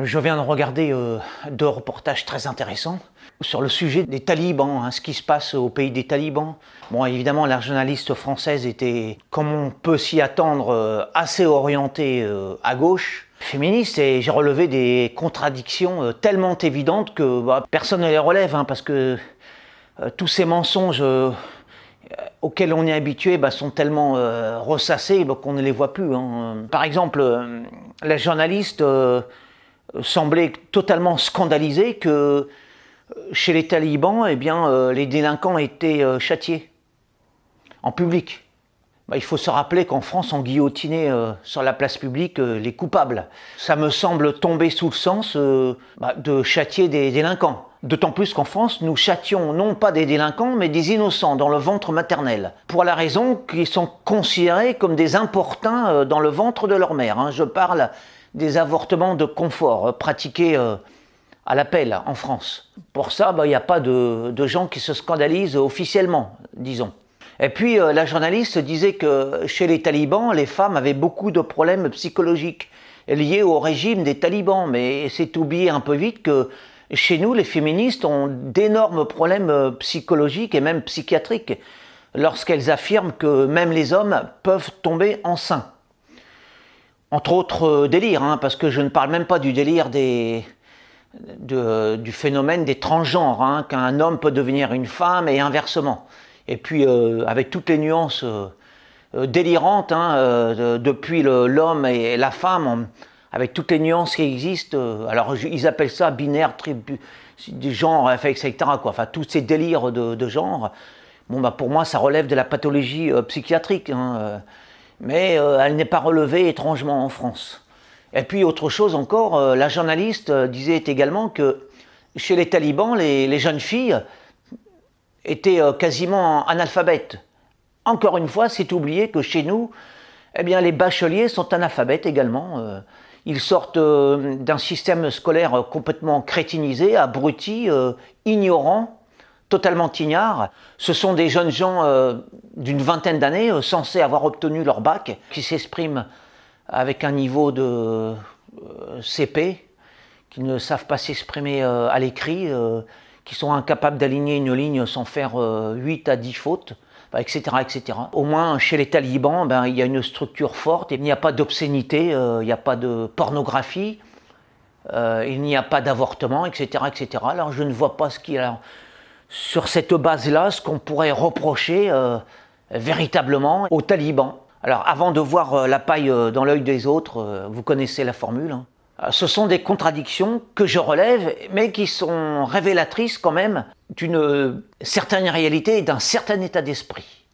Je viens de regarder deux reportages très intéressants sur le sujet des talibans, ce qui se passe au pays des talibans. Bon, évidemment, la journaliste française était, comme on peut s'y attendre, assez orientée à gauche, féministe, et j'ai relevé des contradictions tellement évidentes que personne ne les relève, parce que tous ces mensonges auxquels on est habitué sont tellement ressassés qu'on ne les voit plus. Par exemple, la journaliste semblait totalement scandalisée que chez les talibans, les délinquants étaient châtiés en public. Il faut se rappeler qu'en France, on guillotinait sur la place publique les coupables. Ça me semble tomber sous le sens de châtier des délinquants. D'autant plus qu'en France, nous châtions non pas des délinquants, mais des innocents dans le ventre maternel. Pour la raison qu'ils sont considérés comme des importuns dans le ventre de leur mère. Je parle des avortements de confort pratiqués à l'appel en France. Pour ça, il n'y a pas de gens qui se scandalisent officiellement, disons. Et puis la journaliste disait que chez les talibans, les femmes avaient beaucoup de problèmes psychologiques liés au régime des talibans. Mais c'est oublié un peu vite que chez nous, les féministes ont d'énormes problèmes psychologiques et même psychiatriques lorsqu'elles affirment que même les hommes peuvent tomber enceints. Entre autres délires, parce que je ne parle même pas du délire du phénomène des transgenres, qu'un homme peut devenir une femme et inversement. Et puis avec toutes les nuances délirantes, depuis l'homme et la femme, avec toutes les nuances qui existent. Alors ils appellent ça binaire, du genre, etc. Enfin, tous ces délires de genre. Pour moi, ça relève de la pathologie psychiatrique. Mais elle n'est pas relevée étrangement en France. Et puis autre chose encore, la journaliste disait également que chez les talibans, les jeunes filles étaient quasiment analphabètes. Encore une fois, c'est oublié que chez nous, les bacheliers sont analphabètes également. Ils sortent d'un système scolaire complètement crétinisé, abruti, ignorant, totalement ignares. Ce sont des jeunes gens d'une vingtaine d'années, censés avoir obtenu leur bac, qui s'expriment avec un niveau de CP, qui ne savent pas s'exprimer à l'écrit, qui sont incapables d'aligner une ligne sans faire 8 à 10 fautes, etc., etc. Au moins, chez les talibans, il y a une structure forte, il n'y a pas d'obscénité, il n'y a pas de pornographie, il n'y a pas d'avortement, etc., etc. Alors je ne vois pas sur cette base-là, ce qu'on pourrait reprocher véritablement aux talibans. Alors, avant de voir la paille dans l'œil des autres, vous connaissez la formule. Ce sont des contradictions que je relève, mais qui sont révélatrices quand même d'une certaine réalité et d'un certain état d'esprit.